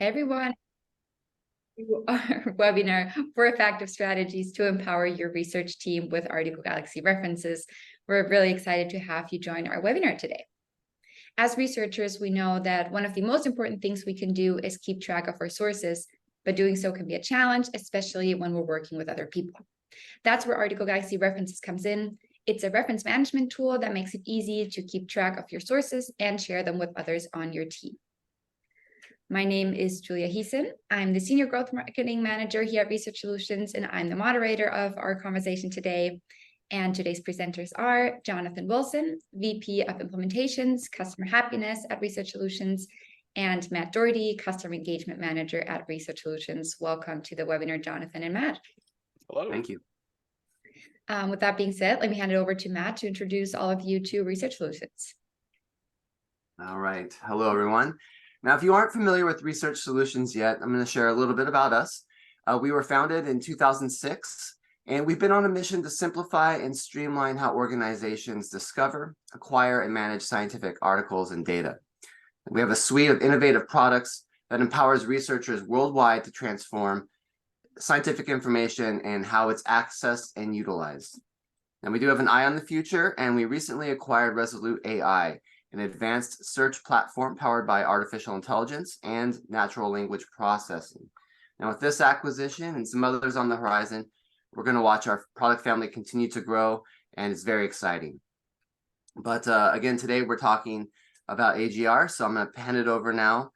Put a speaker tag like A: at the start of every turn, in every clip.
A: Everyone, to our webinar for effective strategies to empower your research team with Article Galaxy references. We're really excited to have you join our webinar today. As researchers, we know that one of the most important things we can do is keep track of our sources, but doing so can be a challenge, especially when we're working with other people. That's where Article Galaxy references comes in. It's a reference management tool that makes it easy to keep track of your sources and share them with others on your team. My name is Julia Heeson. I'm the Senior Growth Marketing Manager here at Research Solutions, and I'm the moderator of our conversation today. And today's presenters are Jonathan Wilson, VP of Implementations, Customer Happiness at Research Solutions, and Matt Doherty, Customer Engagement Manager at Research Solutions. Welcome to the webinar, Jonathan and Matt.
B: Hello.
C: Thank you.
A: With that being said, let me hand it over to Matt to introduce all of you to Research Solutions.
C: All right. Hello, everyone. Now, if you aren't familiar with Research Solutions yet, I'm going to share a little bit about us. We were founded in 2006, and we've been on a mission to simplify and streamline how organizations discover, acquire, and manage scientific articles and data. We have a suite of innovative products that empowers researchers worldwide to transform scientific information and how it's accessed and utilized. Now, we do have an eye on the future, and we recently acquired Resolute AI, an advanced search platform powered by artificial intelligence and natural language processing. Now, with this acquisition and some others on the horizon, we're going to watch our product family continue to grow, and it's very exciting. But again, today we're talking about AGR, so I'm going to hand it over now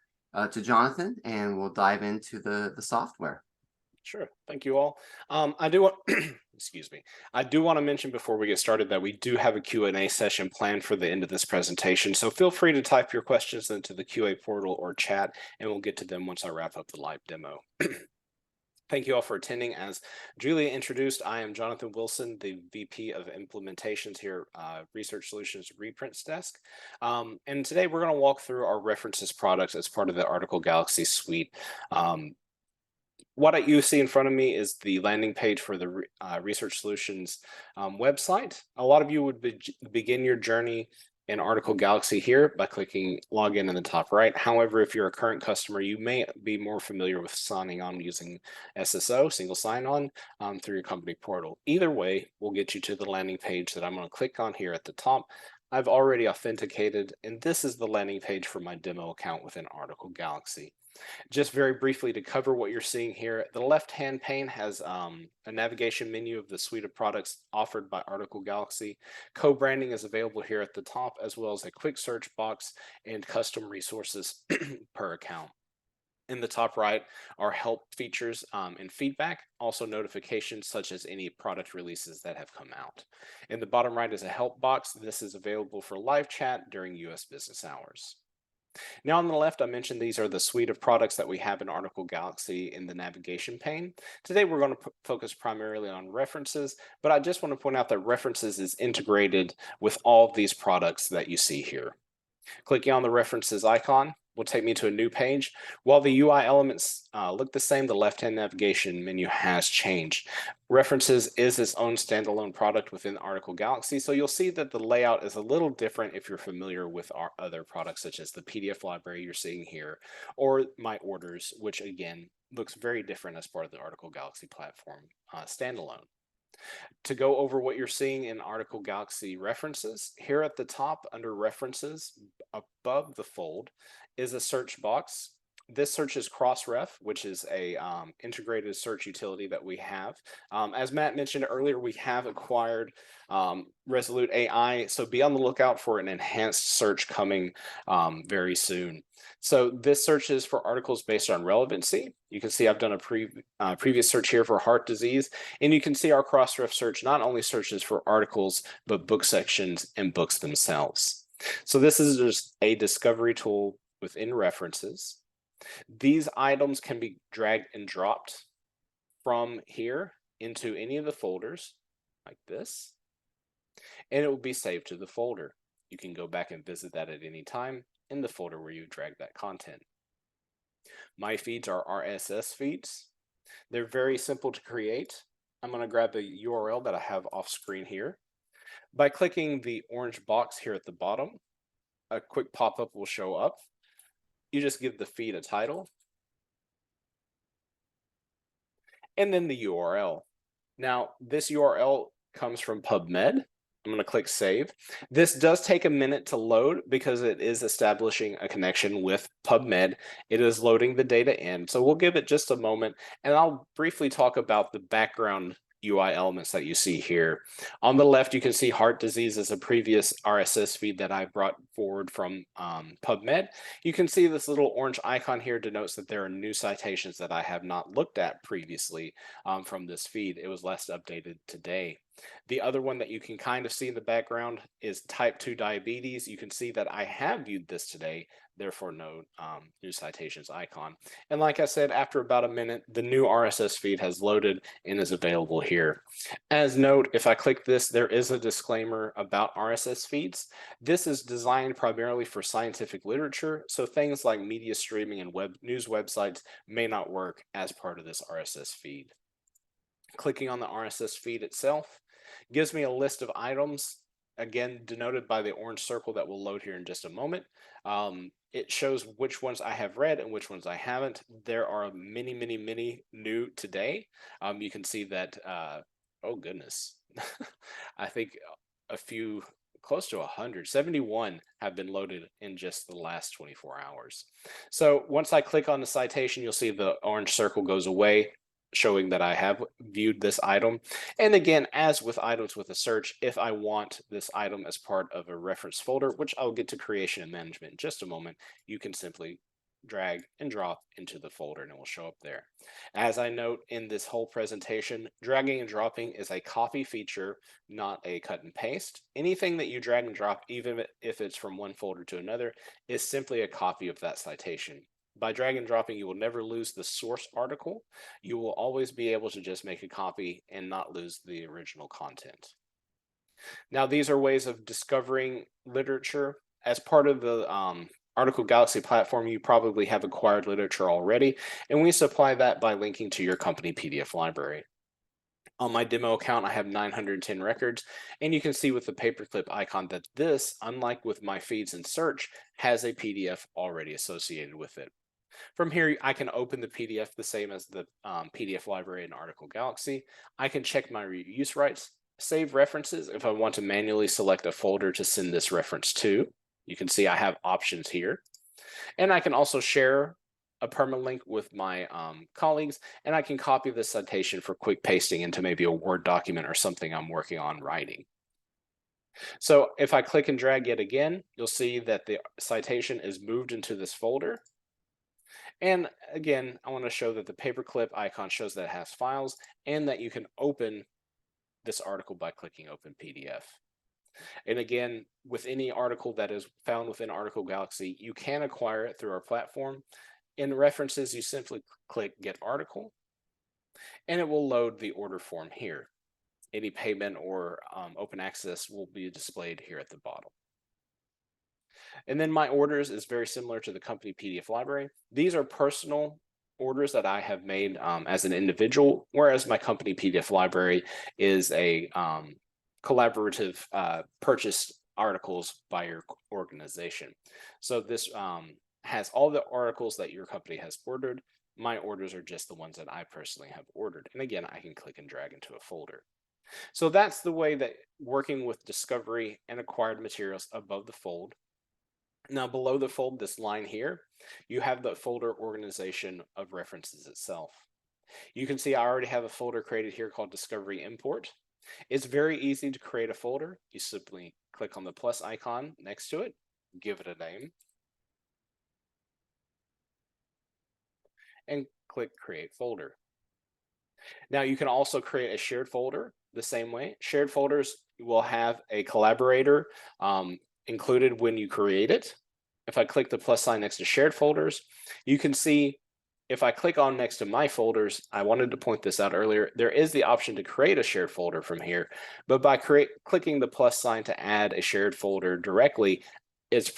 C: to Jonathan, and we'll dive into the software.
B: Sure. Thank you all. I do want, excuse me. I do want to mention before we get started that we do have a Q&A session planned for the end of this presentation. So feel free to type your questions into the QA portal or chat, and we'll get to them once I wrap up the live demo. Thank you all for attending. As Julia introduced, I am Jonathan Wilson, the VP of Implementations here at Research Solutions Reprints Desk. And today we're going to walk through our references products as part of the Article Galaxy suite. What you see in front of me is the landing page for the Research Solutions website. A lot of you would begin your journey in Article Galaxy here by clicking Login in the top right. However, if you're a current customer, you may be more familiar with signing on using SSO, single sign-on, through your company portal. Either way, we'll get you to the landing page that I'm going to click on here at the top. I've already authenticated, and this is the landing page for my demo account within Article Galaxy. Just very briefly to cover what you're seeing here, the left-hand pane has a navigation menu of the suite of products offered by Article Galaxy. Co-branding is available here at the top, as well as a quick search box and custom resources per account. In the top right are help features and feedback, also notifications such as any product releases that have come out. In the bottom right is a help box. This is available for live chat during US business hours. Now on the left, I mentioned these are the suite of products that we have in Article Galaxy in the navigation pane. Today, we're going to focus primarily on references, but I just want to point out that references is integrated with all of these products that you see here. Clicking on the references icon will take me to a new page. While the UI elements look the same, the left-hand navigation menu has changed. References is its own standalone product within Article Galaxy, so you'll see that the layout is a little different if you're familiar with our other products, such as the PDF library you're seeing here, or My Orders, which again looks very different as part of the Article Galaxy platform standalone. To go over what you're seeing in Article Galaxy references, here at the top under references above the fold is a search box. This searches Crossref, which is a integrated search utility that we have. As Matt mentioned earlier, we have acquired Resolute AI, so be on the lookout for an enhanced search coming very soon. So this searches for articles based on relevancy. You can see I've done a previous search here for heart disease, and you can see our Crossref search not only searches for articles, but book sections and books themselves. So this is just a discovery tool within references. These items can be dragged and dropped from here into any of the folders like this, and it will be saved to the folder. You can go back and visit that at any time in the folder where you drag that content. My feeds are RSS feeds. They're very simple to create. I'm going to grab the URL that I have off screen here. By clicking the orange box here at the bottom, a quick pop-up will show up. You just give the feed a title, and then the URL. Now, this URL comes from PubMed. I'm going to click save. This does take a minute to load because it is establishing a connection with PubMed. It is loading the data in. So we'll give it just a moment, and I'll briefly talk about the background UI elements that you see here. On the left, you can see heart disease as a previous RSS feed that I brought forward from PubMed. You can see this little orange icon here denotes that there are new citations that I have not looked at previously from this feed. It was last updated today. The other one that you can kind of see in the background is type 2 diabetes. You can see that I have viewed this today, therefore no new citations icon. And like I said, after about a minute, the new RSS feed has loaded and is available here. As note, if I click this, there is a disclaimer about RSS feeds. This is designed primarily for scientific literature, so things like media streaming and web news websites may not work as part of this RSS feed. Clicking on the RSS feed itself gives me a list of items, again denoted by the orange circle that will load here in just a moment. It shows which ones I have read and which ones I haven't. There are many new today. You can see that, oh goodness, I think a few, close to 171 have been loaded in just the last 24 hours. So once I click on the citation, you'll see the orange circle goes away, showing that I have viewed this item. And again, as with items with a search, if I want this item as part of a reference folder, which I'll get to creation and management in just a moment, you can simply drag and drop into the folder and it will show up there. As I note in this whole presentation, dragging and dropping is a copy feature, not a cut and paste. Anything that you drag and drop, even if it's from one folder to another, is simply a copy of that citation. By drag and dropping, you will never lose the source article. You will always be able to just make a copy and not lose the original content. Now, these are ways of discovering literature. As part of the Article Galaxy platform, you probably have acquired literature already, and we supply that by linking to your company PDF library. On my demo account, I have 910 records, and you can see with the paperclip icon that this, unlike with my feeds and search, has a PDF already associated with it. From here, I can open the PDF the same as the PDF library in Article Galaxy. I can check my reuse rights, save references if I want to manually select a folder to send this reference to. You can see I have options here. And I can also share a permalink with my colleagues, and I can copy the citation for quick pasting into maybe a Word document or something I'm working on writing. So if I click and drag yet again, you'll see that the citation is moved into this folder. And again, I want to show that the paperclip icon shows that it has files and that you can open this article by clicking Open PDF. And again, with any article that is found within Article Galaxy, you can acquire it through our platform. In references, you simply click Get Article, and it will load the order form here. Any payment or open access will be displayed here at the bottom. And then my orders is very similar to the company PDF library. These are personal orders that I have made as an individual, whereas my company PDF library is a collaborative purchased articles by your organization. So this has all the articles that your company has ordered. My orders are just the ones that I personally have ordered. And again, I can click and drag into a folder. So that's the way that working with discovery and acquired materials above the fold. Now below the fold, this line here, you have the folder organization of references itself. You can see I already have a folder created here called Discovery Import. It's very easy to create a folder. You simply click on the plus icon next to it, give it a name, and click Create Folder. Now you can also create a shared folder the same way. Shared folders will have a collaborator included when you create it. If I click the plus sign next to shared folders, you can see if I click on next to my folders, I wanted to point this out earlier, there is the option to create a shared folder from here, but by clicking the plus sign to add a shared folder directly, it's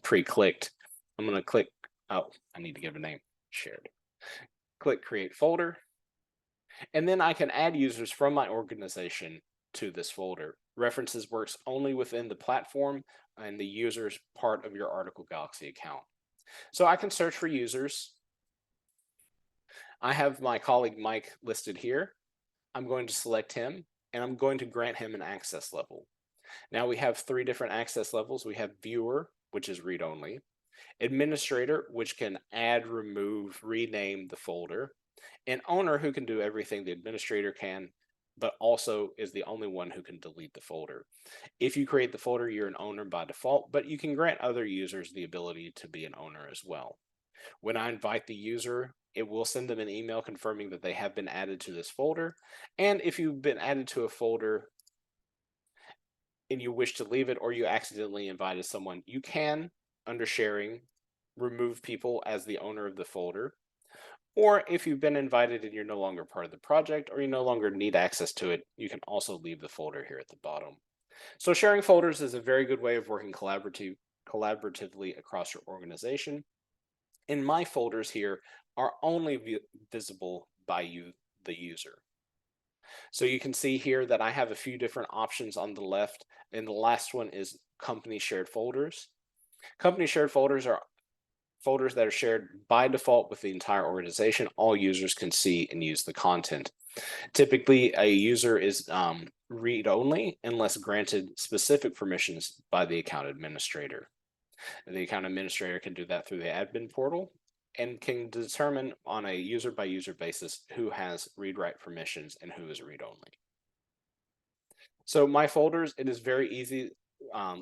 B: pre-clicked. I'm going to click, oh, I need to give a name, shared. Click create folder, and then I can add users from my organization to this folder. References works only within the platform and the users part of your Article Galaxy account. So I can search for users. I have my colleague Mike listed here. I'm going to select him and I'm going to grant him an access level. Now we have 3 different access levels. We have viewer, which is read only, administrator, which can add, remove, rename the folder, and owner, who can do everything the administrator can, but also is the only one who can delete the folder. If you create the folder, you're an owner by default, but you can grant other users the ability to be an owner as well. When I invite the user, it will send them an email confirming that they have been added to this folder. And if you've been added to a folder and you wish to leave it, or you accidentally invited someone, you can, under sharing, remove people as the owner of the folder. Or if you've been invited and you're no longer part of the project, or you no longer need access to it, you can also leave the folder here at the bottom. So sharing folders is a very good way of working collaboratively across your organization. And my folders here are only visible by you, the user. So you can see here that I have a few different options on the left, and the last one is company shared folders. Company shared folders are folders that are shared by default with the entire organization. All users can see and use the content. Typically, a user is read only unless granted specific permissions by the account administrator. The account administrator can do that through the admin portal and can determine on a user by user basis who has read write permissions and who is read only. So my folders, it is very easy.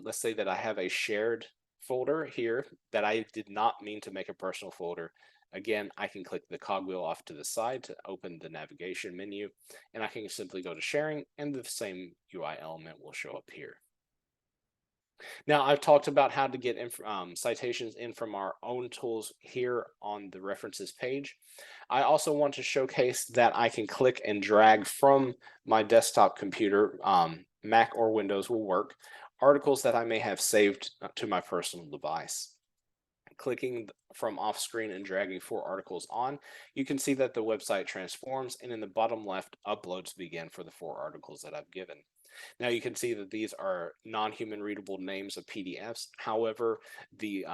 B: Let's say that I have a shared folder here that I did not mean to make a personal folder. Again, I can click the cogwheel off to the side to open the navigation menu, and I can simply go to sharing, and the same UI element will show up here. Now, I've talked about how to get citations in from our own tools here on the references page. I also want to showcase that I can click and drag from my desktop computer, Mac or Windows will work, articles that I may have saved to my personal device. Clicking from off screen and dragging 4 articles on, you can see that the website transforms, and in the bottom left, uploads begin for the 4 articles that I've given. Now you can see that these are non-human readable names of PDFs. However, the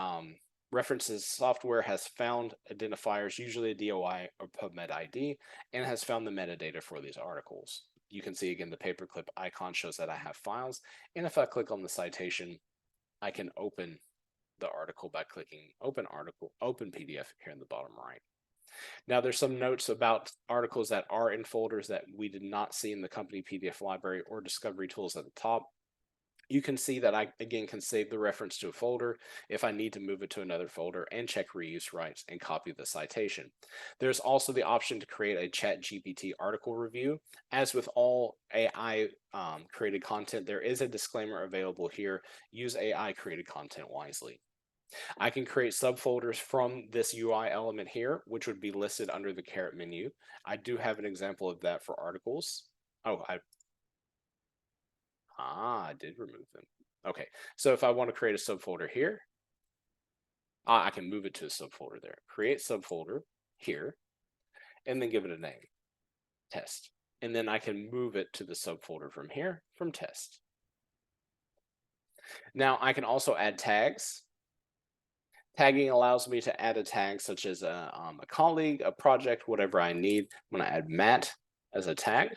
B: references software has found identifiers, usually a DOI or PubMed ID, and has found the metadata for these articles. You can see again the paperclip icon shows that I have files, and if I click on the citation, I can open the article by clicking open article, open PDF here in the bottom right. Now there's some notes about articles that are in folders that we did not see in the company PDF library or discovery tools at the top. You can see that I, again, can save the reference to a folder if I need to move it to another folder and check reuse rights and copy the citation. There's also the option to create a ChatGPT article review. As with all AI created content, there is a disclaimer available here. Use AI created content wisely. I can create subfolders from this UI element here, which would be listed under the caret menu. I do have an example of that for articles. Oh, I did remove them. Okay, so if I want to create a subfolder here, I can move it to a subfolder there. Create subfolder here, and then give it a name, test. And then I can move it to the subfolder from here, from test. Now I can also add tags. Tagging allows me to add a tag such as a colleague, a project, whatever I need. I'm going to add Matt as a tag.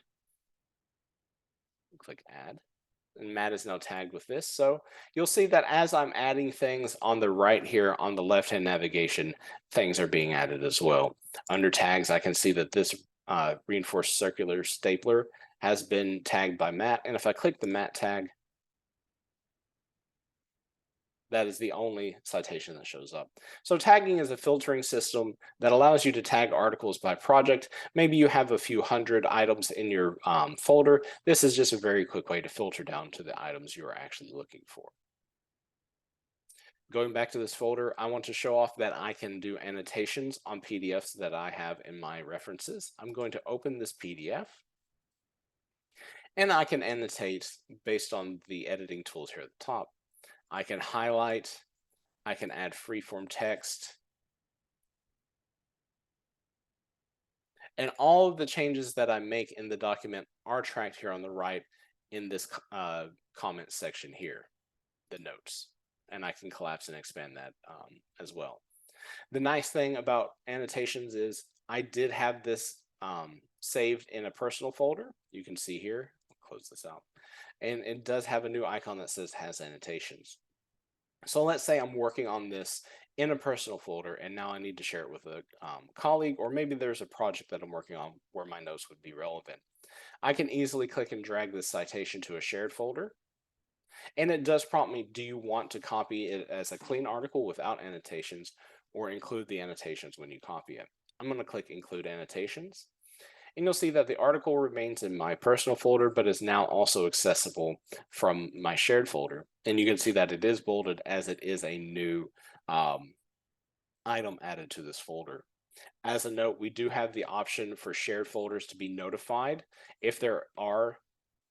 B: Click add. And Matt is now tagged with this. So you'll see that as I'm adding things on the right here on the left-hand navigation, things are being added as well. Under tags, I can see that this reinforced circular stapler has been tagged by Matt. And if I click the Matt tag, that is the only citation that shows up. So tagging is a filtering system that allows you to tag articles by project. Maybe you have a few hundred items in your folder. This is just a very quick way to filter down to the items you are actually looking for. Going back to this folder, I want to show off that I can do annotations on PDFs that I have in my references. I'm going to open this PDF, and I can annotate based on the editing tools here at the top. I can highlight, I can add freeform text, and all of the changes that I make in the document are tracked here on the right in this comment section here, the notes, and I can collapse and expand that as well. The nice thing about annotations is I did have this saved in a personal folder. You can see here, I'll close this out. And it does have a new icon that says has annotations. So let's say I'm working on this in a personal folder and now I need to share it with a colleague, or maybe there's a project that I'm working on where my notes would be relevant. I can easily click and drag this citation to a shared folder. And it does prompt me, do you want to copy it as a clean article without annotations or include the annotations when you copy it? I'm going to click include annotations. And you'll see that the article remains in my personal folder, but is now also accessible from my shared folder. And you can see that it is bolded as it is a new item added to this folder. As a note, we do have the option for shared folders to be notified if there are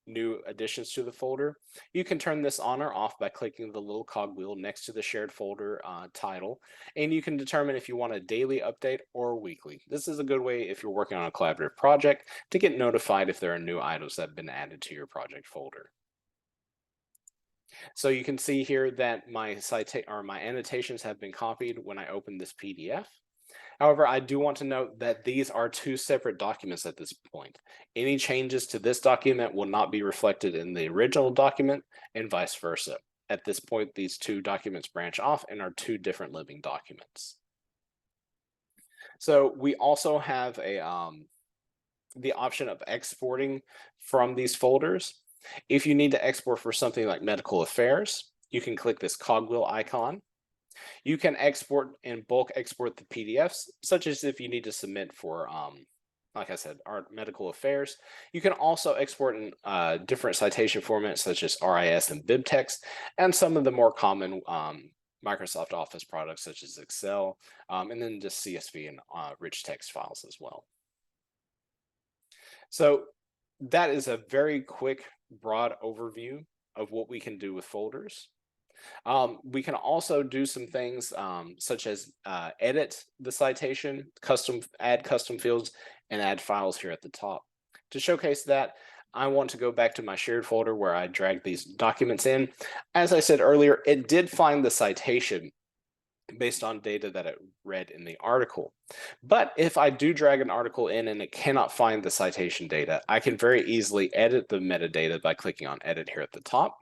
B: new additions to the folder. You can turn this on or off by clicking the little cogwheel next to the shared folder title, and you can determine if you want a daily update or weekly. This is a good way if you're working on a collaborative project to get notified if there are new items that have been added to your project folder. So you can see here that my annotations have been copied when I open this PDF. However, I do want to note that these are two separate documents at this point. Any changes to this document will not be reflected in the original document and vice versa. At this point, these two documents branch off and are two different living documents. So we also have the option of exporting from these folders. If you need to export for something like medical affairs, you can click this cogwheel icon. You can export and bulk export the PDFs, such as if you need to submit for, like I said, our medical affairs. You can also export in different citation formats, such as RIS and BibTeX, and some of the more common Microsoft Office products, such as Excel, and then just CSV and rich text files as well. So that is a very quick, broad overview of what we can do with folders. We can also do some things such as edit the citation, add custom fields, and add files here at the top. To showcase that, I want to go back to my shared folder where I dragged these documents in. As I said earlier, it did find the citation based on data that it read in the article. But if I do drag an article in and it cannot find the citation data, I can very easily edit the metadata by clicking on edit here at the top.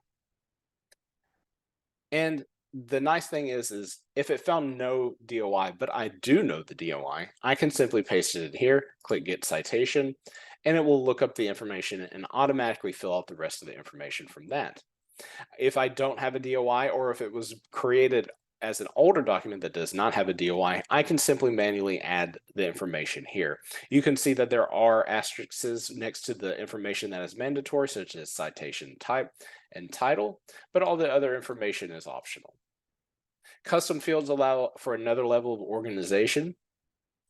B: And the nice thing is if it found no DOI, but I do know the DOI, I can simply paste it in here, click get citation, and it will look up the information and automatically fill out the rest of the information from that. If I don't have a DOI, or if it was created as an older document that does not have a DOI, I can simply manually add the information here. You can see that there are asterisks next to the information that is mandatory, such as citation type and title, but all the other information is optional. Custom fields allow for another level of organization.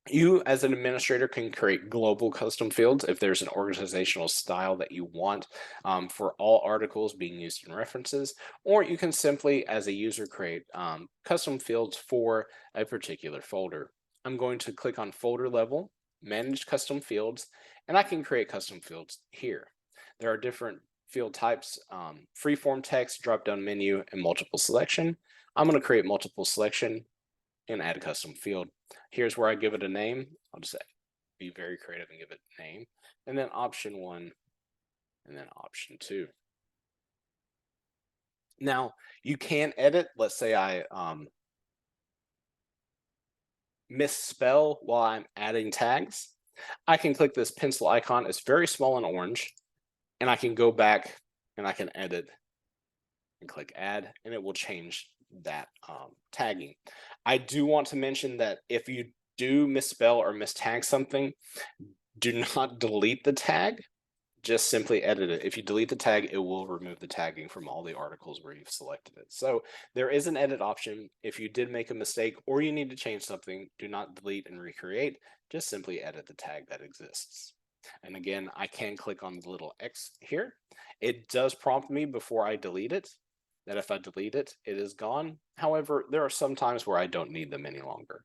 B: You, as an administrator, can create global custom fields if there's an organizational style that you want for all articles being used in references, or you can simply, as a user, create custom fields for a particular folder. I'm going to click on folder level, manage custom fields, and I can create custom fields here. There are different field types, free-form text, drop-down menu, and multiple selection. I'm going to create multiple selection and add a custom field. Here's where I give it a name. I'll just be very creative and give it a name. And then option 1, and then option 2. Now, you can edit. Let's say I misspell while I'm adding tags. I can click this pencil icon. It's very small and orange. And I can go back and I can edit and click add, and it will change that tagging. I do want to mention that if you do misspell or mistag something, do not delete the tag, just simply edit it. If you delete the tag, it will remove the tagging from all the articles where you've selected it. So there is an edit option. If you did make a mistake or you need to change something, do not delete and recreate, just simply edit the tag that exists. And again, I can click on the little X here. It does prompt me before I delete it, that if I delete it, it is gone. However, there are some times where I don't need them any longer.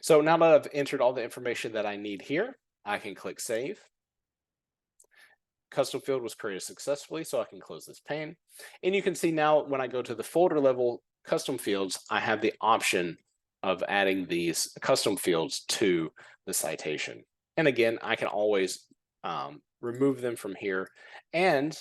B: So now that I've entered all the information that I need here, I can click save. Custom field was created successfully, so I can close this pane. And you can see now when I go to the folder level custom fields, I have the option of adding these custom fields to the citation. And again, I can always remove them from here. And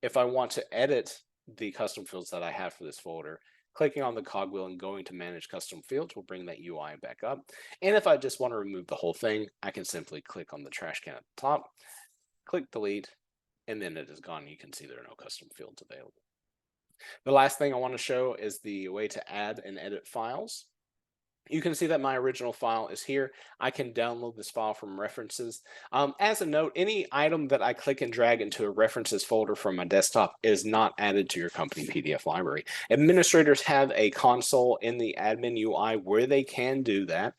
B: if I want to edit the custom fields that I have for this folder, clicking on the cogwheel and going to manage custom fields will bring that UI back up. And if I just want to remove the whole thing, I can simply click on the trash can at the top, click delete, and then it is gone. You can see there are no custom fields available. The last thing I want to show is the way to add and edit files. You can see that my original file is here. I can download this file from references. As a note, any item that I click and drag into a references folder from my desktop is not added to your company PDF library. Administrators have a console in the admin UI where they can do that.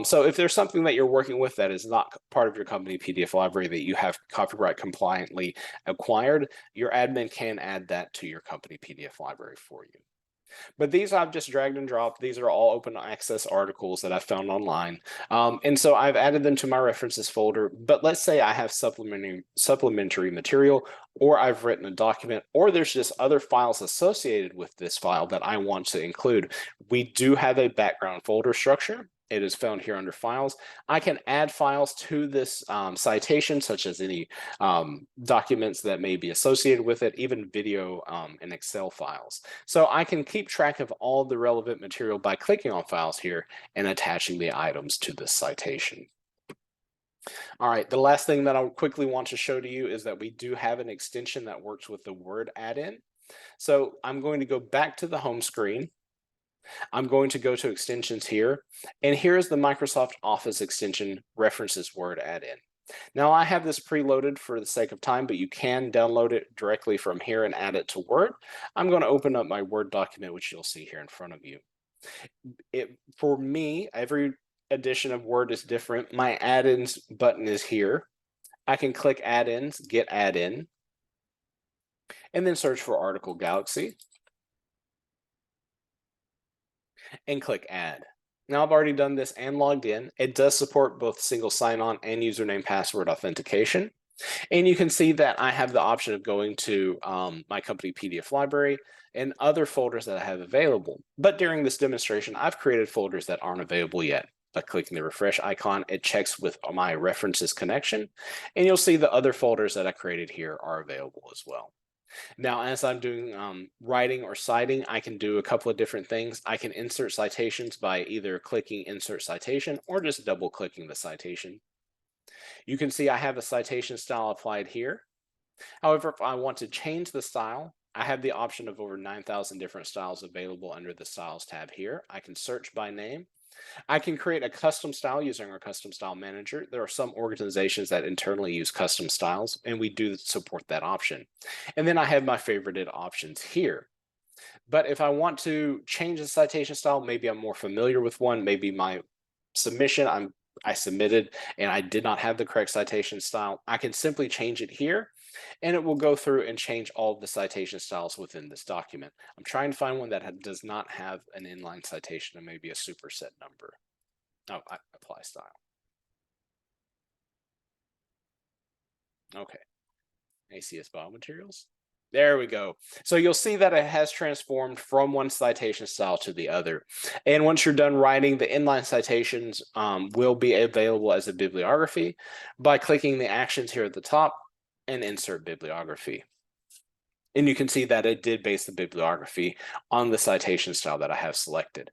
B: So if there's something that you're working with that is not part of your company PDF library that you have copyright compliantly acquired, your admin can add that to your company PDF library for you. But these I've just dragged and dropped. These are all open access articles that I found online. And so I've added them to my references folder. But let's say I have supplementary material, or I've written a document, or there's just other files associated with this file that I want to include. We do have a background folder structure. It is found here under files. I can add files to this citation, such as any documents that may be associated with it, even video and Excel files. So I can keep track of all the relevant material by clicking on files here and attaching the items to this citation. All right, the last thing that I quickly want to show to you is that we do have an extension that works with the Word add-in. So I'm going to go back to the home screen. I'm going to go to extensions here, and here's the Microsoft Office extension References Word add-in. Now I have this preloaded for the sake of time, but you can download it directly from here and add it to Word. I'm going to open up my Word document, which you'll see here in front of you. For me, every edition of Word is different. My add-ins button is here. I can click add-ins, get add-in, and then search for Article Galaxy, and click add. Now I've already done this and logged in. It does support both single sign-on and username password authentication. And you can see that I have the option of going to my company PDF library and other folders that I have available. But during this demonstration, I've created folders that aren't available yet. By clicking the refresh icon, it checks with my references connection, and you'll see the other folders that I created here are available as well. Now, as I'm doing writing or citing, I can do a couple of different things. I can insert citations by either clicking insert citation or just double clicking the citation. You can see I have a citation style applied here. However, if I want to change the style, I have the option of over 9,000 different styles available under the styles tab here. I can search by name. I can create a custom style using our custom style manager. There are some organizations that internally use custom styles, and we do support that option. And then I have my favorited options here. But if I want to change the citation style, maybe I'm more familiar with one, maybe my submission I submitted and I did not have the correct citation style, I can simply change it here, and it will go through and change all of the citation styles within this document. I'm trying to find one that does not have an inline citation and maybe a superset number. Oh, I apply style. Okay, ACS Biomaterials. There we go. So you'll see that it has transformed from one citation style to the other. And once you're done writing, the inline citations will be available as a bibliography by clicking the actions here at the top and insert bibliography. And you can see that it did base the bibliography on the citation style that I have selected.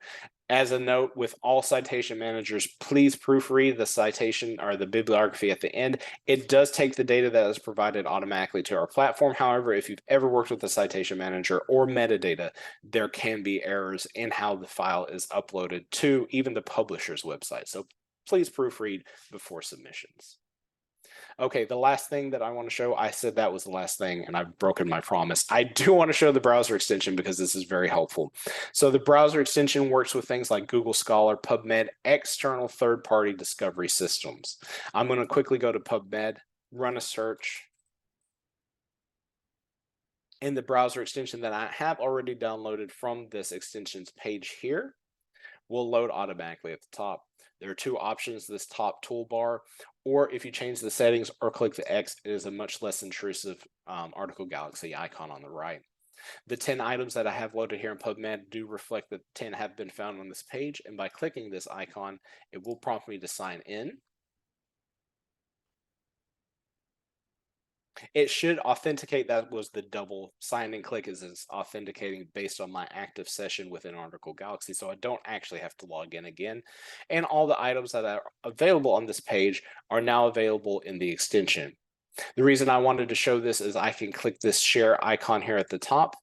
B: As a note, with all citation managers, please proofread the citation or the bibliography at the end. It does take the data that is provided automatically to our platform. However, if you've ever worked with a citation manager or metadata, there can be errors in how the file is uploaded to even the publisher's website. So please proofread before submissions. Okay, the last thing that I want to show, I said that was the last thing and I've broken my promise. I do want to show the browser extension because this is very helpful. So the browser extension works with things like Google Scholar, PubMed, external third-party discovery systems. I'm going to quickly go to PubMed, run a search. And the browser extension that I have already downloaded from this extensions page here will load automatically at the top. There are two options, this top toolbar, or if you change the settings or click the X, it is a much less intrusive Article Galaxy icon on the right. The 10 items that I have loaded here in PubMed do reflect that 10 have been found on this page, and by clicking this icon, it will prompt me to sign in. It should authenticate. That was the double sign in click, is authenticating based on my active session within Article Galaxy, so I don't actually have to log in again. And all the items that are available on this page are now available in the extension. The reason I wanted to show this is I can click this share icon here at the top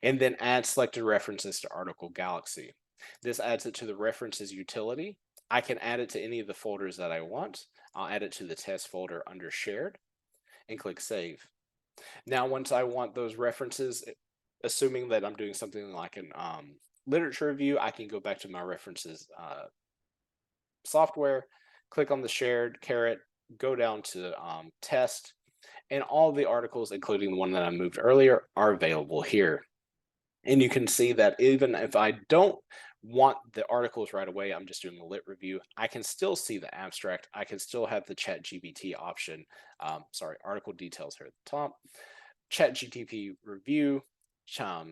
B: and then add selected references to Article Galaxy. This adds it to the references utility. I can add it to any of the folders that I want. I'll add it to the test folder under shared and click save. Now, once I want those references, assuming that I'm doing something like an literature review, I can go back to my references software, click on the shared caret, go down to test, and all the articles, including the one that I moved earlier, are available here. And you can see that even if I don't want the articles right away, I'm just doing a lit review, I can still see the abstract. I can still have the ChatGPT option, article details here at the top, ChatGPT review,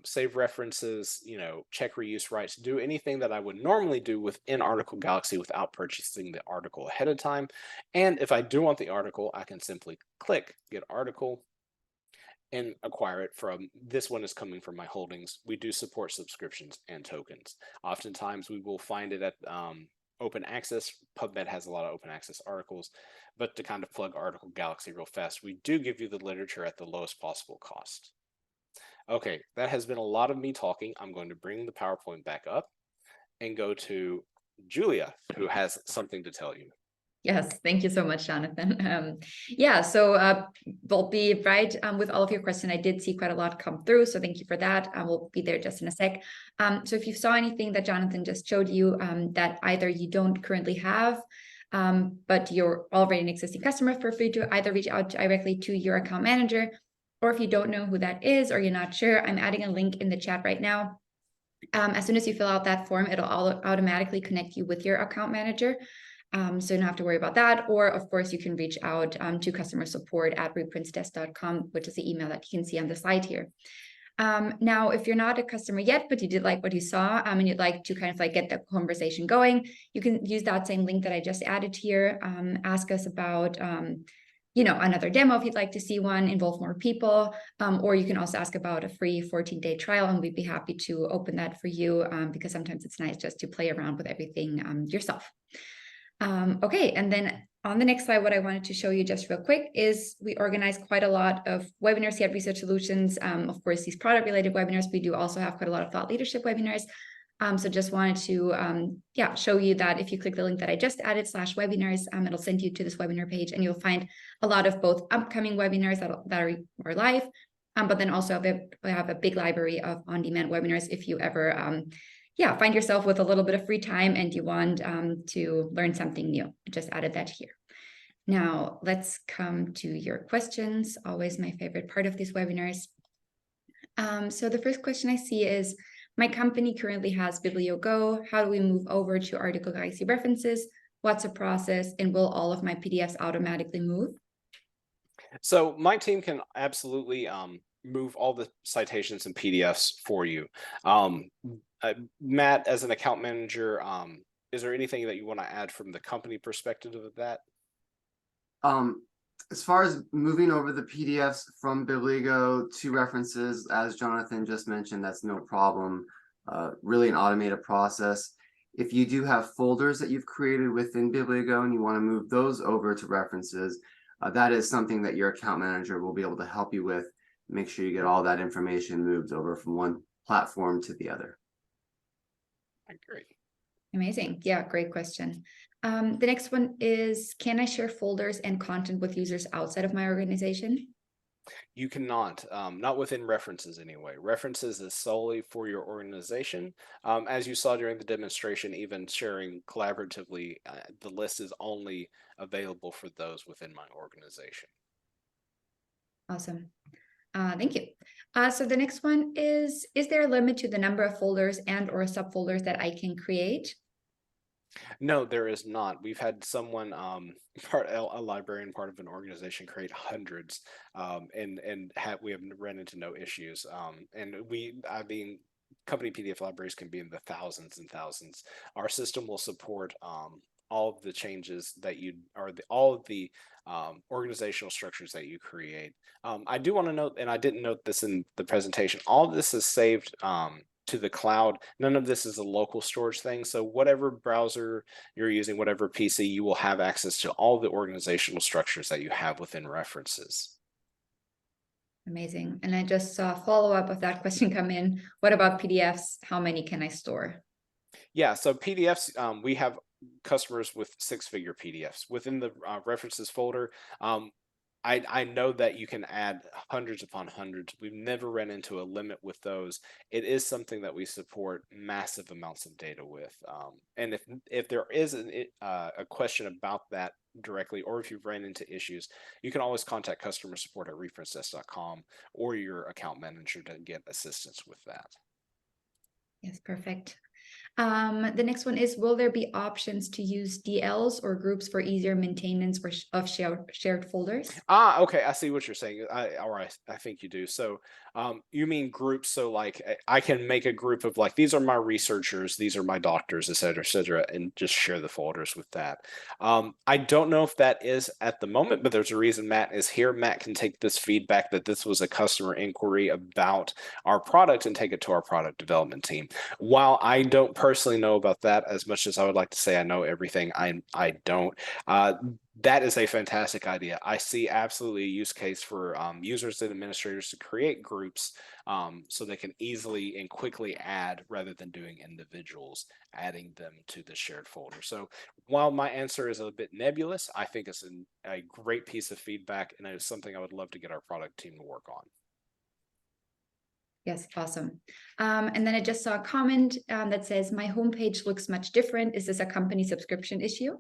B: save references, check reuse rights, do anything that I would normally do within Article Galaxy without purchasing the article ahead of time. And if I do want the article, I can simply click get article and acquire it from, this one is coming from my holdings. We do support subscriptions and tokens. Oftentimes we will find it at open access. PubMed has a lot of open access articles, but to kind of plug Article Galaxy real fast, we do give you the literature at the lowest possible cost. Okay, that has been a lot of me talking. I'm going to bring the PowerPoint back up and go to Julia, who has something to tell you.
A: Yes, thank you so much, Jonathan. So we'll be right with all of your questions. I did see quite a lot come through, so thank you for that. We'll be there just in a sec. So if you saw anything that Jonathan just showed you that either you don't currently have, but you're already an existing customer, feel free to either reach out directly to your account manager, or if you don't know who that is or you're not sure, I'm adding a link in the chat right now. As soon as you fill out that form, it'll automatically connect you with your account manager. So you don't have to worry about that. Or of course, you can reach out to customer support at reprintsdesk.com, which is the email that you can see on the slide here. Now, if you're not a customer yet, but you did like what you saw, and you'd like to kind of like get the conversation going, you can use that same link that I just added here. Ask us about another demo if you'd like to see one, involve more people, or you can also ask about a free 14-day trial, and we'd be happy to open that for you because sometimes it's nice just to play around with everything yourself. Okay, and then on the next slide, what I wanted to show you just real quick is we organize quite a lot of webinars here at Research Solutions. Of course, these product-related webinars, we do also have quite a lot of thought leadership webinars. So just wanted to show you that if you click the link that I just added /webinars, it'll send you to this webinar page, and you'll find a lot of both upcoming webinars that are live, but then also we have a big library of on-demand webinars if you ever find yourself with a little bit of free time and you want to learn something new. I just added that here. Now, let's come to your questions. Always my favorite part of these webinars. So the first question I see is, my company currently has BiblioGo. How do we move over to Article Galaxy references? What's the process? And will all of my PDFs automatically move?
B: So my team can absolutely move all the citations and PDFs for you. Matt, as an account manager, is there anything that you want to add from the company perspective of that?
C: As far as moving over the PDFs from BiblioGo to references, as Jonathan just mentioned, that's no problem. Really an automated process. If you do have folders that you've created within BiblioGo and you want to move those over to references, that is something that your account manager will be able to help you with. Make sure you get all that information moved over from one platform to the other.
B: Great.
A: Amazing. Yeah, great question. The next one is, can I share folders and content with users outside of my organization?
B: You cannot, not within references anyway. References is solely for your organization. As you saw during the demonstration, even sharing collaboratively, the list is only available for those within my organization.
A: Awesome. Thank you. So the next one is there a limit to the number of folders and or subfolders that I can create?
B: No, there is not. We've had someone, a librarian, part of an organization, create hundreds, we have run into no issues. I mean, company PDF libraries can be in the thousands and thousands. Our system will support all of the changes that all of the organizational structures that you create. I do want to note, and I didn't note this in the presentation, all of this is saved to the cloud. None of this is a local storage thing. So whatever browser you're using, whatever PC, you will have access to all the organizational structures that you have within references.
A: Amazing. And I just saw a follow-up of that question come in. What about PDFs? How many can I store?
B: Yeah, so PDFs, we have customers with 6-figure PDFs within the references folder. I know that you can add hundreds upon hundreds. We've never run into a limit with those. It is something that we support massive amounts of data with. And if there is a question about that directly, or if you've ran into issues, you can always contact customer support at referencedesk.com or your account manager to get assistance with that.
A: Yes, perfect. The next one is, will there be options to use DLs or groups for easier maintenance of shared folders?
B: Okay, I see what you're saying. I think you do. So you mean groups? So like I can make a group of like, these are my researchers, these are my doctors, et cetera, and just share the folders with that. I don't know if that is at the moment, but there's a reason Matt is here. Matt can take this feedback that this was a customer inquiry about our product and take it to our product development team. While I don't personally know about that as much as I would like to say I know everything, I don't. That is a fantastic idea. I see absolutely a use case for users and administrators to create groups so they can easily and quickly add, rather than doing individuals adding them to the shared folder. So while my answer is a bit nebulous, I think it's a great piece of feedback, and it is something I would love to get our product team to work on.
A: Yes, awesome. And then I just saw a comment that says, my homepage looks much different. Is this a company subscription issue?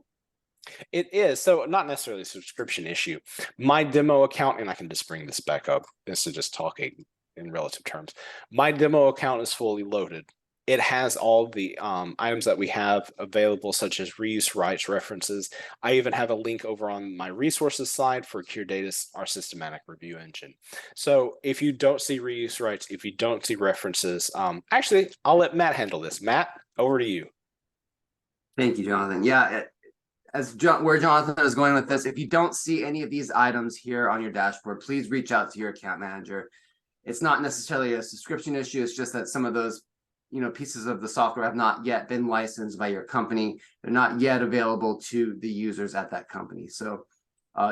B: It is. So not necessarily a subscription issue. My demo account, and I can just bring this back up. This is just talking in relative terms. My demo account is fully loaded. It has all the items that we have available, such as reuse rights, references. I even have a link over on my resources side for CureData's, our systematic review engine. So if you don't see reuse rights, if you don't see references, actually, I'll let Matt handle this. Matt, over to you.
C: Thank you, Jonathan. Yeah, where Jonathan is going with this, if you don't see any of these items here on your dashboard, please reach out to your account manager. It's not necessarily a subscription issue. It's just that some of those, pieces of the software have not yet been licensed by your company. They're not yet available to the users at that company. So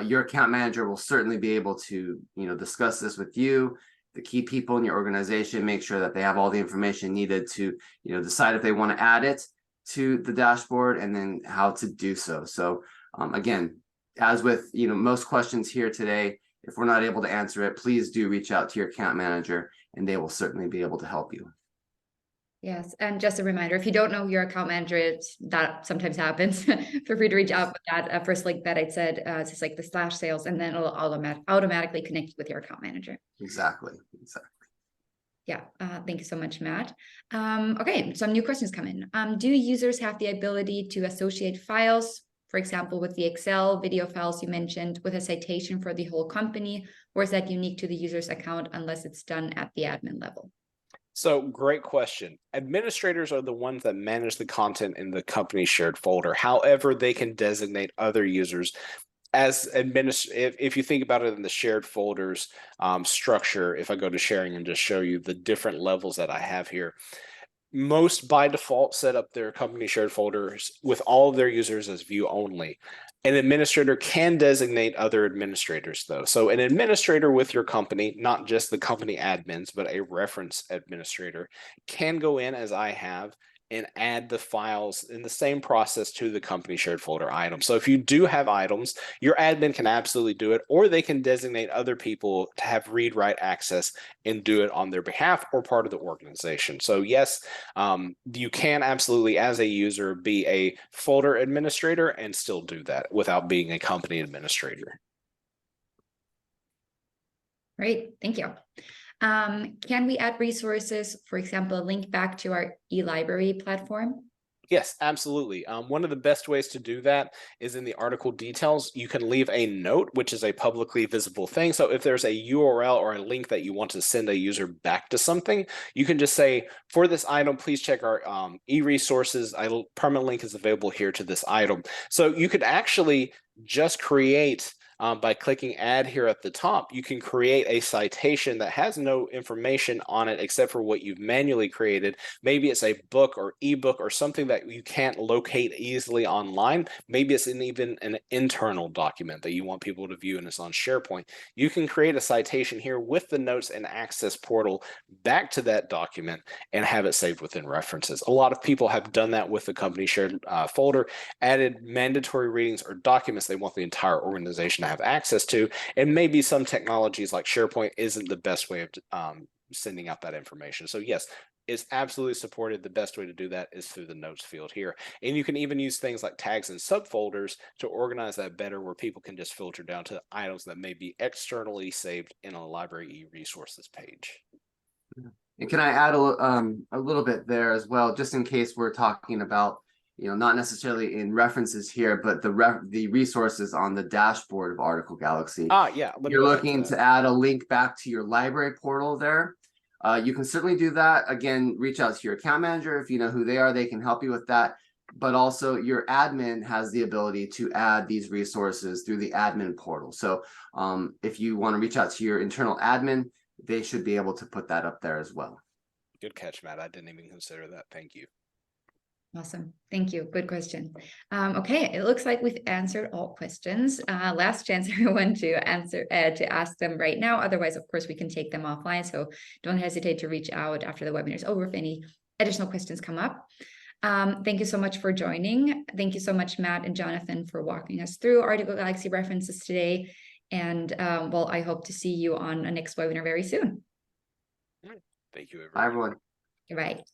C: your account manager will certainly be able to, discuss this with you, the key people in your organization, make sure that they have all the information needed to, decide if they want to add it to the dashboard and then how to do so. So again, as with most questions here today, if we're not able to answer it, please do reach out to your account manager and they will certainly be able to help you.
A: Yes, and just a reminder, if you don't know who your account manager is, that sometimes happens. Feel free to reach out with that first link that I said, it's just like the /sales, and then it'll automatically connect you with your account manager.
C: Exactly.
A: Yeah, thank you so much, Matt. Okay, some new questions come in. Do users have the ability to associate files, for example, with the Excel video files you mentioned, with a citation for the whole company, or is that unique to the user's account unless it's done at the admin level?
B: So great question. Administrators are the ones that manage the content in the company shared folder. However, they can designate other users as if you think about it in the shared folders structure. If I go to sharing and just show you the different levels that I have here, most by default set up their company shared folders with all of their users as view only. An administrator can designate other administrators though. So an administrator with your company, not just the company admins, but a reference administrator, can go in, as I have, and add the files in the same process to the company shared folder item. So if you do have items, your admin can absolutely do it, or they can designate other people to have read-write access and do it on their behalf or part of the organization. So yes, you can absolutely, as a user, be a folder administrator and still do that without being a company administrator.
A: Great, thank you. Can we add resources, for example, a link back to our e-library platform?
B: Yes, absolutely. One of the best ways to do that is in the article details. You can leave a note, which is a publicly visible thing. So if there's a URL or a link that you want to send a user back to something, you can just say, for this item, please check our e-resources. Permanent link is available here to this item. So you could actually just create by clicking add here at the top, you can create a citation that has no information on it except for what you've manually created. Maybe it's a book or ebook or something that you can't locate easily online. Maybe it's even an internal document that you want people to view and it's on SharePoint. You can create a citation here with the notes and access portal back to that document and have it saved within references. A lot of people have done that with the company shared folder, added mandatory readings or documents they want the entire organization to have access to, and maybe some technologies like SharePoint isn't the best way of sending out that information. So yes, it's absolutely supported. The best way to do that is through the notes field here. And you can even use things like tags and subfolders to organize that better, where people can just filter down to items that may be externally saved in a library e-resources page.
C: And can I add a little bit there as well, just in case we're talking about, not necessarily in references here, but the resources on the dashboard of Article Galaxy.
B: Yeah.
C: You're looking to add a link back to your library portal there. You can certainly do that. Again, reach out to your account manager. If you know who they are, they can help you with that. But also your admin has the ability to add these resources through the admin portal. So if you want to reach out to your internal admin, they should be able to put that up there as well.
B: Good catch, Matt. I didn't even consider that. Thank you.
A: Awesome. Thank you. Good question. Okay, it looks like we've answered all questions. Last chance everyone to ask them right now. Otherwise, of course, we can take them offline. So don't hesitate to reach out after the webinar is over if any additional questions come up. Thank you so much for joining. Thank you so much, Matt and Jonathan, for walking us through Article Galaxy references today. And well, I hope to see you on a next webinar very soon.
B: Thank you, everyone.
C: Bye, everyone.
A: Goodbye.